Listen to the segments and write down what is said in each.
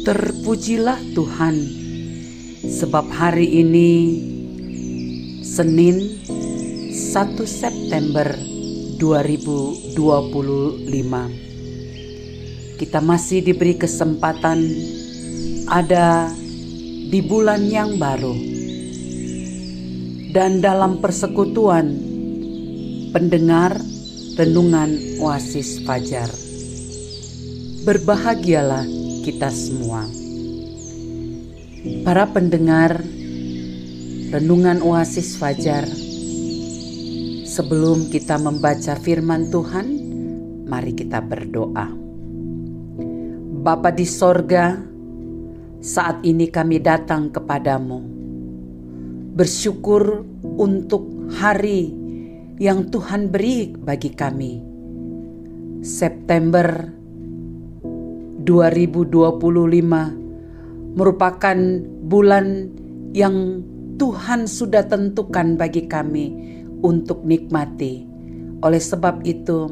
Terpujilah Tuhan, sebab hari ini Senin 1 September 2025. Kita masih diberi kesempatan ada di bulan yang baru, dan dalam persekutuan pendengar renungan Oasis Fajar. Berbahagialah kita semua. Para pendengar renungan Oasis Fajar, sebelum kita membaca firman Tuhan, mari kita berdoa. Bapa di sorga, saat ini kami datang kepadamu, bersyukur untuk hari yang Tuhan beri bagi kami, September 2025 merupakan bulan yang Tuhan sudah tentukan bagi kami untuk nikmati. Oleh sebab itu,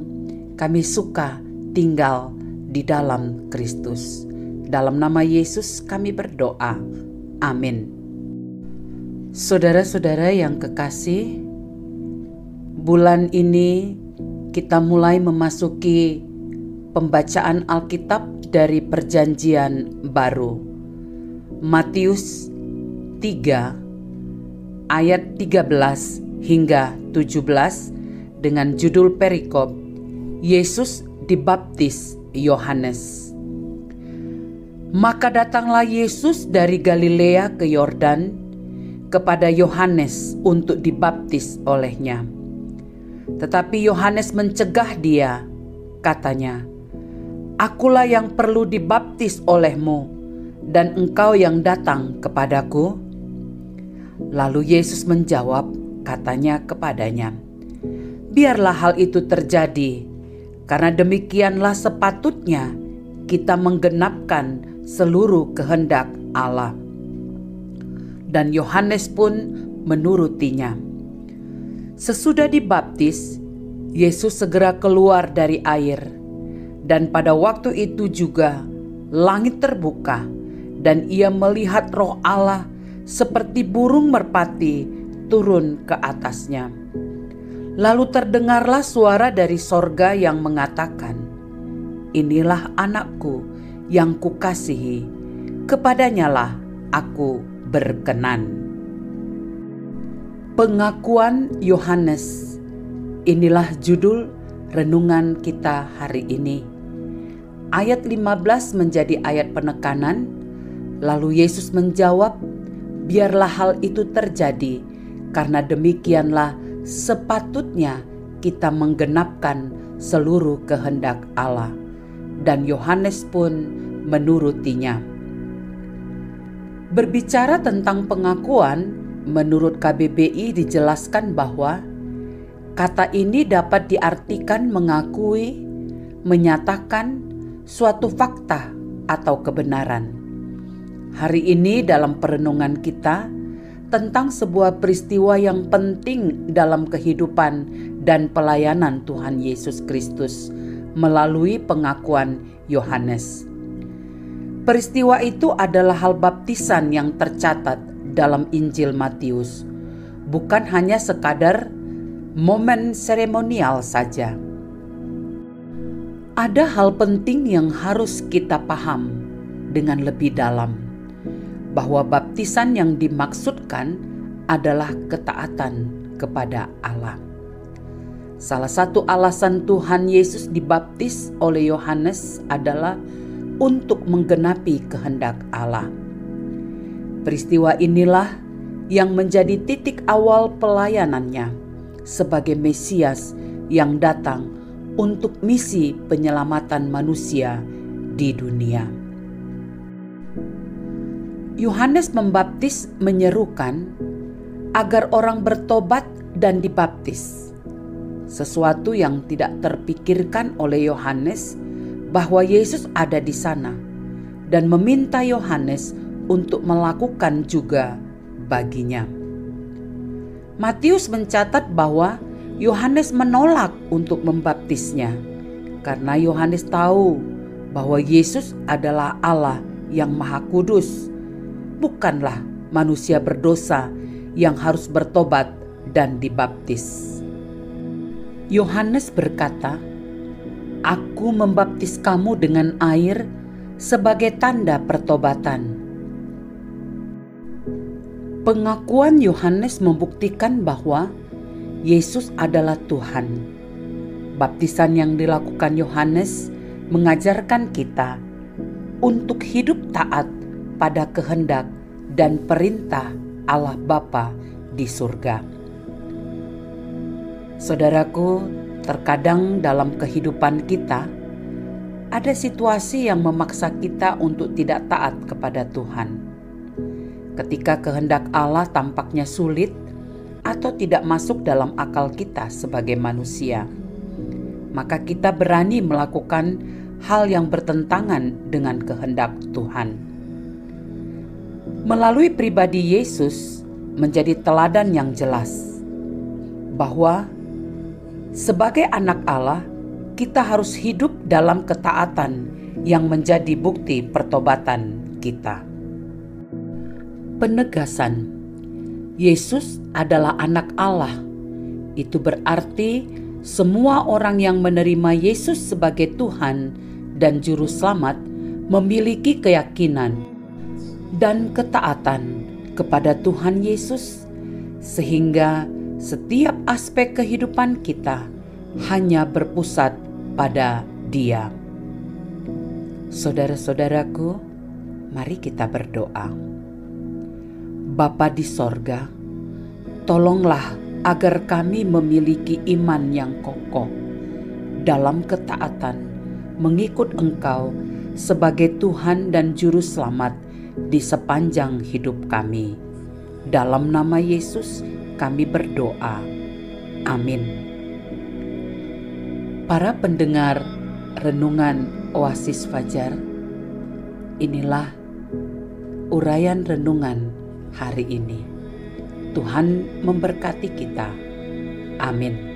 kami suka tinggal di dalam Kristus. Dalam nama Yesus kami berdoa. Amin. Saudara-saudara yang kekasih, bulan ini kita mulai memasuki pembacaan Alkitab dari Perjanjian Baru. Matius 3 ayat 13 hingga 17 dengan judul perikop Yesus dibaptis Yohanes. Maka datanglah Yesus dari Galilea ke Yordan kepada Yohanes untuk dibaptis olehnya. Tetapi Yohanes mencegah dia, katanya, "Akulah yang perlu dibaptis olehmu, dan engkau yang datang kepadaku?" Lalu Yesus menjawab, katanya kepadanya, "Biarlah hal itu terjadi, karena demikianlah sepatutnya kita menggenapkan seluruh kehendak Allah." Dan Yohanes pun menurutinya. Sesudah dibaptis, Yesus segera keluar dari air. Dan pada waktu itu juga langit terbuka, dan ia melihat Roh Allah seperti burung merpati turun ke atasnya. Lalu terdengarlah suara dari sorga yang mengatakan, "Inilah anakku yang kukasihi, kepadanyalah aku berkenan." Pengakuan Yohanes, inilah judul renungan kita hari ini. Ayat 15 menjadi ayat penekanan. Lalu Yesus menjawab, "Biarlah hal itu terjadi, karena demikianlah sepatutnya kita menggenapkan seluruh kehendak Allah." Dan Yohanes pun menurutinya. Berbicara tentang pengakuan, menurut KBBI dijelaskan bahwa kata ini dapat diartikan mengakui, menyatakan suatu fakta atau kebenaran. Hari ini dalam perenungan kita tentang sebuah peristiwa yang penting dalam kehidupan dan pelayanan Tuhan Yesus Kristus melalui pengakuan Yohanes. Peristiwa itu adalah hal baptisan yang tercatat dalam Injil Matius, bukan hanya sekadar momen seremonial saja. Ada hal penting yang harus kita paham dengan lebih dalam, bahwa baptisan yang dimaksudkan adalah ketaatan kepada Allah. Salah satu alasan Tuhan Yesus dibaptis oleh Yohanes adalah untuk menggenapi kehendak Allah. Peristiwa inilah yang menjadi titik awal pelayanannya sebagai Mesias yang datang untuk misi penyelamatan manusia di dunia. Yohanes membaptis menyerukan agar orang bertobat dan dibaptis. Sesuatu yang tidak terpikirkan oleh Yohanes bahwa Yesus ada di sana, dan meminta Yohanes untuk melakukan juga baginya. Matius mencatat bahwa Yohanes menolak untuk membaptisnya karena Yohanes tahu bahwa Yesus adalah Allah yang Maha Kudus, bukanlah manusia berdosa yang harus bertobat dan dibaptis. Yohanes berkata, "Aku membaptis kamu dengan air sebagai tanda pertobatan." Pengakuan Yohanes membuktikan bahwa Yesus adalah Tuhan. Baptisan yang dilakukan Yohanes mengajarkan kita untuk hidup taat pada kehendak dan perintah Allah Bapa di surga. Saudaraku, terkadang dalam kehidupan kita ada situasi yang memaksa kita untuk tidak taat kepada Tuhan. Ketika kehendak Allah tampaknya sulit atau tidak masuk dalam akal kita sebagai manusia, maka kita berani melakukan hal yang bertentangan dengan kehendak Tuhan. Melalui pribadi Yesus menjadi teladan yang jelas bahwa sebagai anak Allah, kita harus hidup dalam ketaatan yang menjadi bukti pertobatan kita. Penegasan, Yesus adalah anak Allah. Itu berarti semua orang yang menerima Yesus sebagai Tuhan dan Juru Selamat memiliki keyakinan dan ketaatan kepada Tuhan Yesus, sehingga setiap aspek kehidupan kita hanya berpusat pada Dia. Saudara-saudaraku, mari kita berdoa. Bapa di sorga, tolonglah agar kami memiliki iman yang kokoh dalam ketaatan mengikut Engkau sebagai Tuhan dan Juru Selamat di sepanjang hidup kami. Dalam nama Yesus kami berdoa. Amin. Para pendengar Renungan Oasis Fajar, inilah uraian renungan hari ini. Tuhan memberkati kita. Amin.